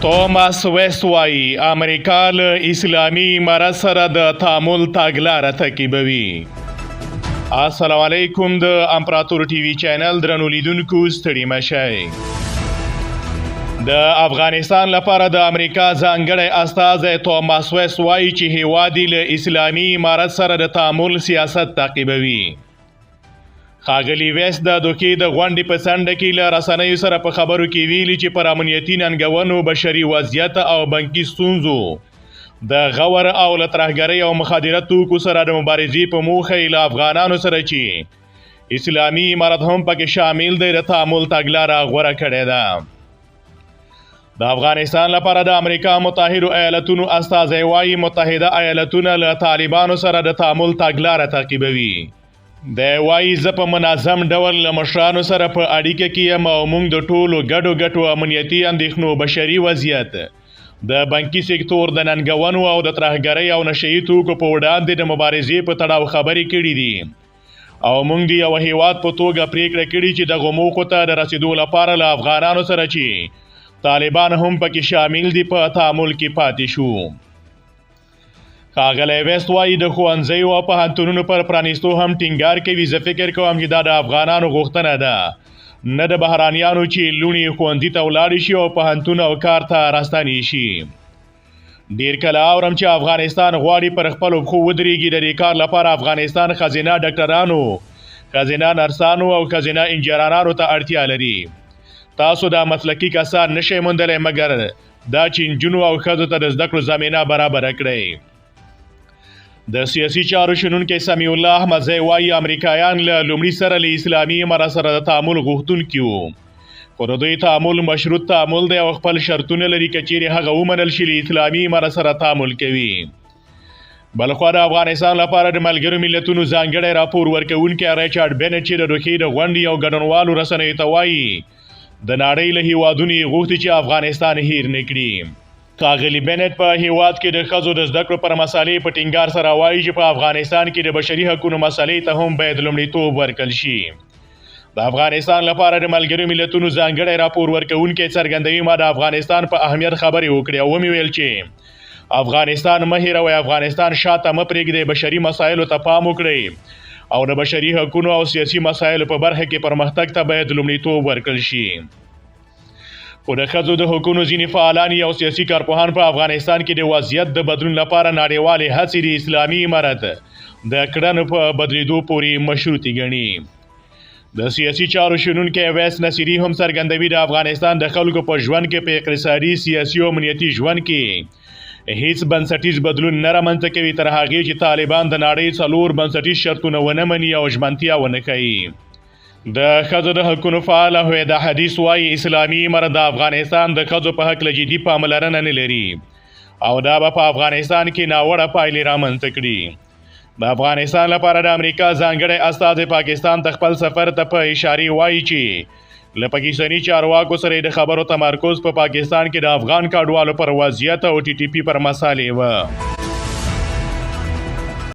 توماس ویست وایي امریکا له اسلامي امارت سره د تعامل تګلاره تعقیبوي. السلام علیکم. د امپراتور ټي وي چینل درنو لیدونکو ستړي مه شئ. د افغانستان لپاره د امریکا ځانګړی استازی توماس ویست وایي چې هیواد یې له اسلامي امارت سره د تعامل سیاست تعقیبوي. ښاغلي ویست د دوکې د غونډې په څنډه کې له رسنیو سره په خبرو کې ویلي چې پر امنیتي ننګونو، بشري وضعیت او بانکي ستونزو د غور او له ترهګرۍ او مخدره توکو سره د مبارزې په موخه یې له افغانانو سره چې اسلامي امارت هم پکې شامل دی د تعامل تګلاره غوره کړې ده. د افغانستان لپاره د امریکا متحده ایالتونو استازی وایي متحده ایالتونه له طالبانو سره د تعامل تګلاره تعقیبوي. د وایي زه په منظم ډول له مشرانو سره په اړیکه کې یم او موږ د ټولو ګډو امنیتي اندېښنو، بشري وضعیت، د بانکي سکتور د ننګونو او د ترهګرۍ او نشهیي توکو په وړاندې د مبارزې په تړاو خبرې کړې دي او موږ د یو هیواد په توګه پریکړه کړې چې دغو موخو ته د رسیدو لپاره له افغانانو سره چې طالبان هم پکې شامل دي په تعامل کې پاتې شو. ښاغلی ویست وایي د ښوونځیو او پوهنتونونو پر پرانیستو هم ټینګار کوي. زه فکر کوم چې دا د افغانانو غوښتنه ده، نه د بهرانیانو چې لوڼې ښوونځي ته ولاړې شي او پوهنتون او کار ته راستنې شي. ډیر کله اورم چې افغانستان غواړي پر خپلو پښو ودرېږي. د دې کار لپاره افغانستان ښځینه ډاکټرانو، ښځینه نرسانو او ښځینه انجینرانو ته اړتیا لري. تاسو دا مسلکي کسان نشئ موندلی مګر دا چې نجونو او ښځو ته د زده کړو زمینه برابره کړئ. د سیاسي چارو شنونکی سمیع الله احمدزی وایي امریکایان له لومړي سره له اسلامي امارت سره د تعامل غوښتونکي وو، خو د دوی تعامل مشروط تعامل دی او خپل شرطونه لري که چیرې هغه ومنل شي له اسلامي امارت سره تعامل کوي. بلخوا د افغانستان لپاره د ملګرو ملتونو ځانګړی راپور ورکوونکی ریچارډ بینټ چې د دوکې د غونډې او ګډونوالو رسنیو ته وایي د نړۍ له هیوادونو یې غوښتي چې افغانستان هیر نه کړي. ښاغلي بینټ په هیواد کې د ښځو د زده کړو پر مسالې په ټینګار سره وایي چې په افغانستان کې د بشري حقونو مسالې ته هم باید لومړیتوب ورکړل شي. د افغانستان لپاره د ملګرو ملتونو ځانګړی راپور ورکوونکی څرګندوي ما د افغانستان په اهمیت خبرې وکړې او ومې ویل چې افغانستان مه هیروئ، افغانستان شاته مه پرېږدئ، بشري مسایلو ته پام وکړئ او د بشري حقونو او سیاسي مسایلو په برخه کې پرمختګ ته باید لومړیتوب ورکړل شي. خو د ښځو د حقونو ځینې فعالان او سیاسي کارپوهان په افغانستان کې د وضعیت د بدلون لپاره نړیوالې هڅې د اسلامي امارت د کړنو په بدلیدو پورې مشروطې ګڼي. د سیاسي چارو شنونکی ویس نصیري هم څرګندوي د افغانستان د خلکو په ژوند کې په اقتصادي، سیاسي او امنیتي ژوند کې هیڅ بنسټیز بدلون نه رامنځته کوي تر هغې چې طالبان د نړۍ څلور بنسټیز شرطونه ونه مني او ژمنتیا ونه کوي. د ښځو د حقونو فعال هویدا حدیث وایي اسلامي امارت د افغانستان د ښځو په حق له جدي پاملرنه نه لري او دا به په افغانستان کې ناوړه پایلې رامنځته کړي. د افغانستان لپاره د امریکا ځانګړی استازی پاکستان ته خپل سفر ته په اشارې وایي چې له پاکستاني چارواکو سره د خبرو تمرکز په پاکستان کې د افغان کډوالو پر وضعیت او ټي ټي پي پر مسالې و.